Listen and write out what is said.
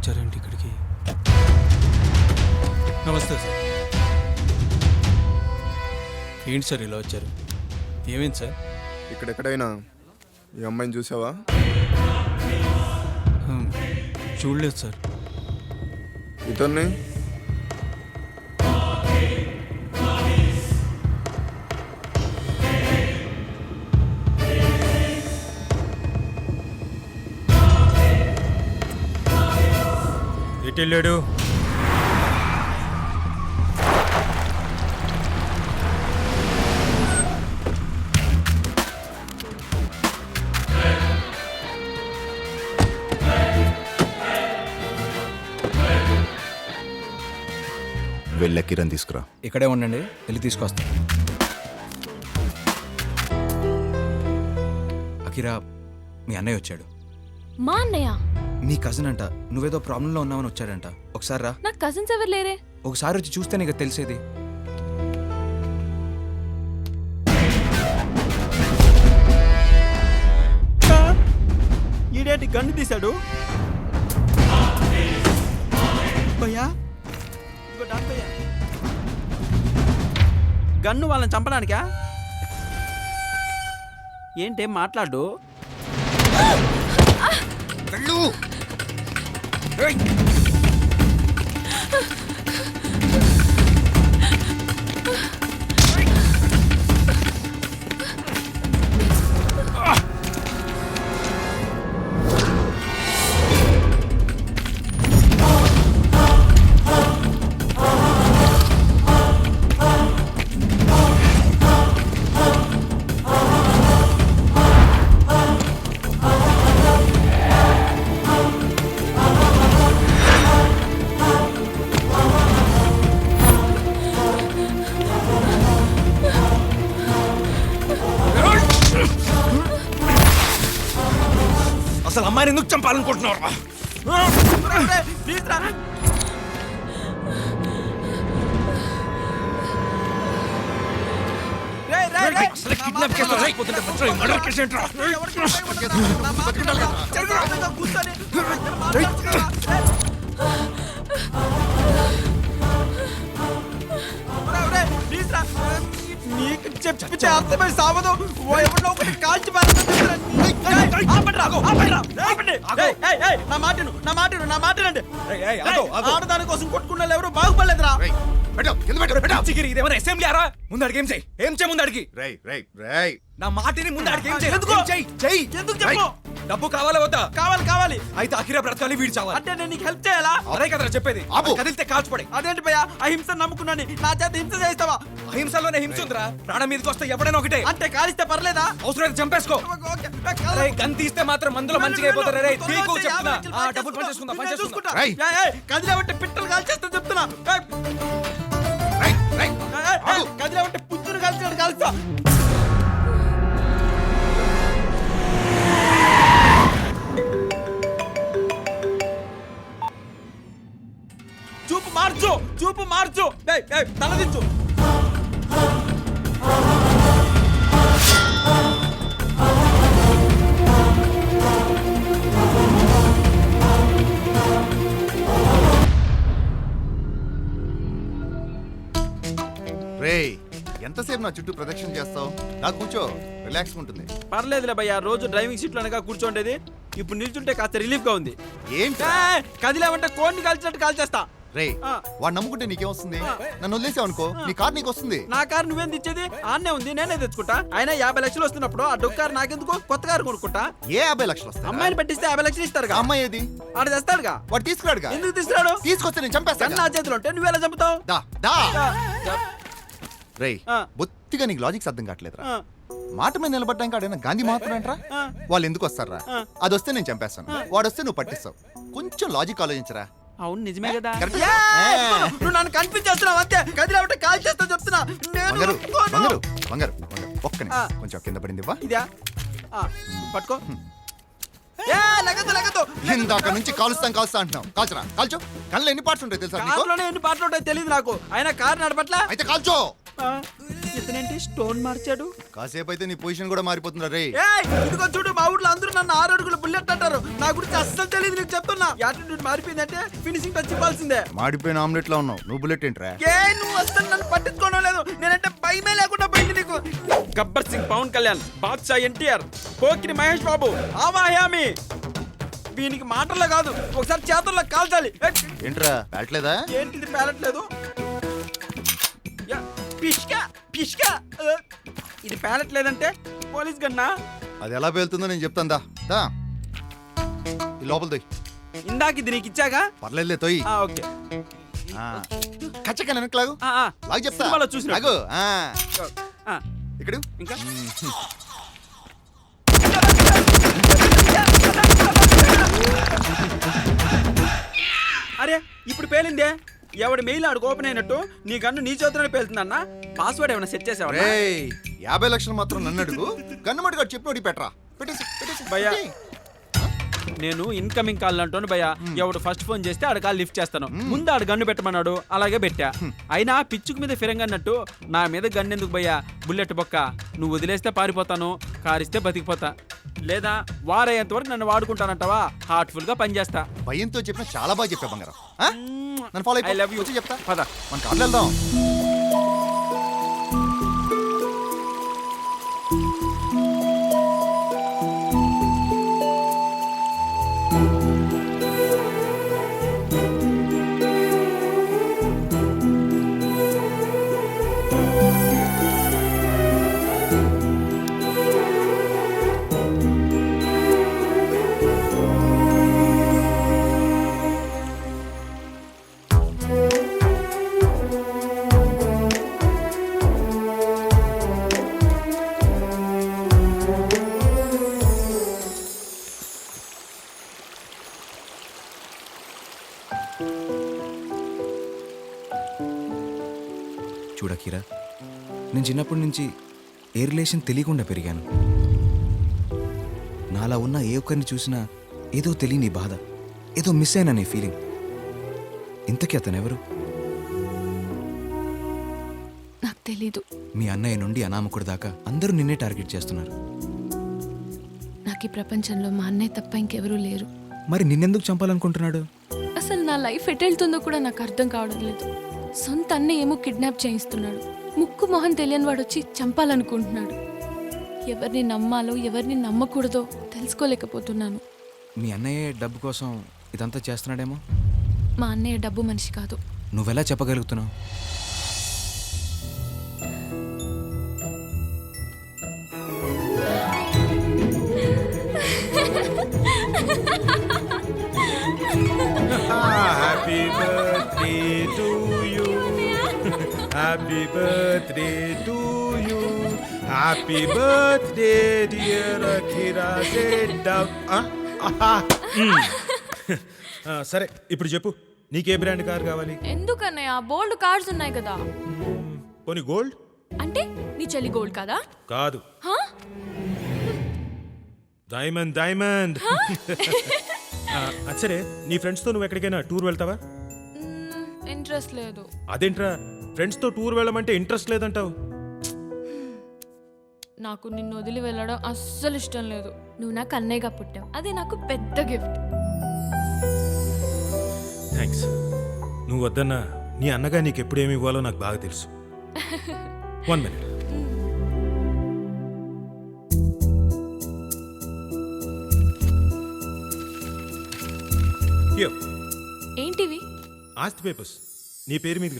వచ్చారేంటి ఇక్కడికి? నమస్తే సార్. ఏంటి సార్ ఇలా వచ్చారు? ఏమైంది సార్? ఇక్కడెక్కడైనా ఈ అమ్మాయిని చూసావా? చూడలేదు సార్. ఇతన్ని ఎటు వెళ్ళాడు? వెళ్ళ కిరణ్ తీసుకురా. ఇక్కడే ఉండండి, వెళ్ళి తీసుకొస్తా. అకిరా, మీ అన్నయ్య వచ్చాడు. మా అన్నయ్య? నీ కజిన్ అంట. నువ్వేదో ప్రాబ్లంలో ఉన్నావని వచ్చాడంట. ఒకసారి రా. నాకు కజిన్స్ ఎవరు లేరే. ఒకసారి వచ్చి చూస్తే నీకు తెలిసేది. ఈడేంటి గన్ను తీశాడు? భయ్యా, ఇదిగో డాన్ భయ్యా. గన్ను వాళ్ళని చంపడానికా? ఏంటేం మాట్లాడు? అసలు అమ్మాయిని ఎందుకు చంపాలనుకుంటున్నావు? ప్లీజ్ రా. నీకు చెప్పితే అర్థమై సావదు. ఎవరిలో ఒకటి కాల్చి ఆడదాని కోసం కొట్టుకున్న ఎవరు బాగుపడలేదురా. ఇదేమైనా అసెంబ్లీ ఆరా? ముందు అడిగి ఏం చెయ్యి, ఏం చేయి ముందు అడిగి. నా మాటిని ముందు అడిగి ఏం చెయ్యి. ఎందుకు చెప్పు? డబ్బు కావాలా వద్దా? కావాలి కావాలి. అయితే అఖిరా బ్రతకాలి, వీడి చావాలి. అంటే నేను నీకు హెల్ప్ చేయాలా? అదే కదరా చెప్పేది. కదిలితే కాల్చుపడే. అదేంటి భయ్యా, అహింస నమ్ముకున్నాను, నా చేత హింస చేస్తావా? అహింసలోనే హింస ఉందిరా. ప్రాణం మీదకి వస్తే ఎవడైనా ఒకటే. అంటే కాలిస్తే పర్లేదా? అవసరం చంపేసుకో. గన్ తీస్తే మాత్రం మందులో మంచిగా అయిపోతారు. రే తీకు చెప్తున్నా. డబ్బులు పనిచేసుకుందా. కదిలే ఉంటే పిట్టలు కాల్చేస్తా చెప్తున్నా. కదిలే ఉంటే పుచ్చును కాల్చినట్టు కాల్స్తా. చూపు మార్చు. తలదించు. రేయ్, ఎంతసేపు నా చుట్టూ ప్రదక్షిణ చేస్తావు? నాకు కూర్చో, రిలాక్స్ ఉంటుంది. పర్లేదులే భయ్యా, రోజు డ్రైవింగ్ సీట్ లోనే కూర్చోండేది. ఇప్పుడు నిల్చుంటే కాస్త రిలీఫ్ గా ఉంది. ఏంటి కదిలేమంటే కోడిని కాల్చినట్టు కాల్చేస్తా. రే, వాడు నమ్ముకుంటే నీకేమొస్తుంది? నన్ను వదిలేసావు అనుకో, నీ కార్ నీకు వస్తుంది. నా కారు నువ్వేం తెచ్చేది? ఆన్నే ఉంది, నేనే తెచ్చుకుంటా. అయినా 50 లక్షలు వస్తున్నప్పుడు ఆ డొక్కు కారు నాకెందుకు? కొత్త కారు కొనుక్కుంటా. ఏ 50 లక్షలు వస్తాయి? అమ్మాయిని పట్టిస్తే 50 లక్షలు ఇస్తారు. అమ్మాయి ఏది? ఆడ తెస్తాడుగా. వాడు తీసుకురాడుగా. ఎందుకు తీసుకురాడు? తీసుకొస్తే నేను చంపేస్తాను. నా చేతిలో ఉంటే నువ్వెలా చంపుతావు? రేయ్, బొత్తిగా నీకు లాజిక్స్ అర్థం కావట్లేదురా. మాట మీద నిలబడ్డానికి ఆడైనా గాంధీ మహాత్ముడు అంటారా? వాళ్ళు ఎందుకు వస్తారా? అది వస్తే నేను చంపేస్తాను, వాడు వస్తే నువ్వు పట్టిస్తావు. కొంచెం లాజిక్ ఆలోచించరా. అవును, నిజమే కదా. నువ్వు నన్ను కన్ఫ్యూజ్ చేస్తున్నావు అంతే. కదిలేమంటే కాల్ చేస్తా చెప్తున్నా. ఒక్క నిమిషం, కొంచెం కింద పడింది. ఇదా పట్టుకో. ఇందాక నుంచి కాలుస్తా అంటున్నావు. కాల్చరా, కాల్చో. కళ్ళు ఎన్ని పార్ట్స్ ఉంటాయి తెలుసా? ఎన్ని పాటలు ఉంటాయి తెలియదు నాకు. అయినా కారు నడపట్లా. అయితే కాల్చో. ఇతనేంటి స్టోన్ మార్చాడు? కాసేపు అయితే నీ పొజిషన్ కూడా మారిపోతుందా రే? ఏయ్, ఇదిగో చూడు, మా ఊర్లో అందరూ నన్ను 6 అడుగుల బుల్లెట్ అంటారు. నా గురించి అస్సలు తెలియదు, నీకు చెప్తున్నా. యాటిట్యూడ్ మారిపోయిందంటే ఫినిషింగ్ టచ్ ఇవ్వాల్సిందే. మాడిపోయిన ఆమ్లెట్ లా ఉన్నావు నువ్వు. బుల్లెట్ ఏంట్రా? ఏ నువ్వు అస్సలు నన్ను పట్టించుకోవడం లేదు. నేనంటే భయమే లేకుండా పోయింది నీకు. గబ్బర్ సింగ్ పవన్ కళ్యాణ్, బాద్షా ఎన్టీఆర్, పోకిరి మహేష్ బాబు, ఆవాహ్యామి. వీనికి మాటల్లో కాదు, ఒకసారి చేతుల్లో కాల్చాలి. ఏంట్రా పెట్టలేదా? ఏంటిది పేలట్లేదు? యా, పిష్కా పిష్కా. ఇది పేలట్లేదంటే పోలీస్ గన్నా? అది ఎలా పేలుతుందో నేను చెప్తాను దా దా. ఈ లోపల తోయ్. ఇందాక ఇది నీకు ఇచ్చాగా. పర్లేదులే తోయ్. ఓకే. కచ్చక వెనక్కి లాగు చెప్తా. సినిమాలో చూసినట్టు. లాగు. ఆ, ఇక్కడ ఇంకా అరే ఇప్పుడు పేలిందే. ఎవడి మెయిల్ ఆడికి ఓపెన్ అయినట్టు నీ గన్ను నీ చేతిలోనే పేలుతుందన్న. పాస్వర్డ్ ఏమైనా సెట్ చేసావా? రేయ్ 50 లక్షలు మాత్రం నన్ను అడుగు. గన్ను మటుగా చెప్పి పెట్టరా. పెట్టేసి భయ్యా, నేను ఇన్కమింగ్ కాల్ అంటాను భయ్యా. ఎవడు ఫస్ట్ ఫోన్ చేస్తే ఆడ కాల్ లిఫ్ట్ చేస్తాను. ముందు ఆడు గన్ను పెట్టమన్నాడు, అలాగే పెట్టా. అయినా పిచ్చుకు మీద ఫిరంగా అన్నట్టు నా మీద గన్ను ఎందుకు భయ్యా? బుల్లెట్ బొక్క. నువ్వు వదిలేస్తే పారిపోతాను, కారిస్తే బతికిపోతా. లేదా వారయ్యేంత వరకు నన్ను వాడుకుంటానంటావా? హార్ట్ఫుల్ గా పనిచేస్తా. భయంతో చెప్పిన చాలా బాగా చెప్పా బంగారం. నన్ను ఫాలో I love you. వచ్చి చెప్తా. పద. మన కార్లో వెళ్దాం. చూడకీరా, నేను చిన్నప్పటి నుంచి ఏ రిలేషన్ తెలియకుండా పెరిగాను. నాలా ఉన్న ఏ ఒక్కరిని చూసినా ఏదో తెలియని బాధ, ఏదో మిస్ అయిననే ఫీలింగ్. ఇంతకీ అతను ఎవరు? నాకు తెలీదు. మీ అన్నయ్య నుండి అనామకుడి దాకా అందరూ నిన్నే టార్గెట్ చేస్తున్నారు. నాకు ఈ ప్రపంచంలో మా అన్నయ్య తప్ప ఇంకెవరూ లేరు. మరి నిన్నెందుకు చంపాలనుకుంటున్నాడు? అసలు నా లైఫ్ ఎటు వెళ్తుందో కూడా నాకు అర్థం కావడం లేదు. సొంత అన్నయ్య ఏమో కిడ్నాప్ చేయిస్తున్నాడు. ముక్కు మొహం తెలియని వాడు వచ్చి చంపాలనుకుంటున్నాడు. ఎవరిని నమ్మాలో ఎవరిని నమ్మకూడదో తెలుసుకోలేకపోతున్నాను. మీ అన్నయ్య డబ్బు కోసం ఇదంతా చేస్తున్నాడేమో. మా అన్నయ్య డబ్బు మనిషి కాదు. నువ్వెలా చెప్పగలుగుతున్నావు? Happy birthday to you. Happy birthday to you. Happy birthday dear Akira Zedda. సరే ఇప్పుడు చెప్పు, నీకే బ్రాండ్ కార్ కావాలి? ఎందుకన్నయ్య? బోల్డ్ కార్డ్స్ ఉన్నాయి కదా. పోనీ గోల్డ్? అంటే నీ చెల్లి గోల్డ్ కదా? కాదు, హా? Diamond diamond. సరే, నీ ఫ్రెండ్స్తో నువ్వు ఎక్కడికైనా టూర్ వెళ్తావా? ఇంట్రెస్ట్ లేదు. అదేంట్రా, ఫ్రెండ్స్తో టూర్ వెళ్ళమంటే ఇంట్రెస్ట్ లేదంటావు? నాకు నిన్ను వదిలి వెళ్ళడం అస్సలు ఇష్టం లేదు. నువ్వు నాకు అన్నయ్యగా పుట్టావు, అది నాకు పెద్ద గిఫ్ట్. థ్యాంక్స్. నువ్వు వద్దన్నా నీ అన్నగా నీకు ఎప్పుడు ఏమి ఇవ్వాలో నాకు బాగా తెలుసు. 1 minute. ఏంటివి? ఆస్తి పేపర్స్ నీ పేరు మీదకి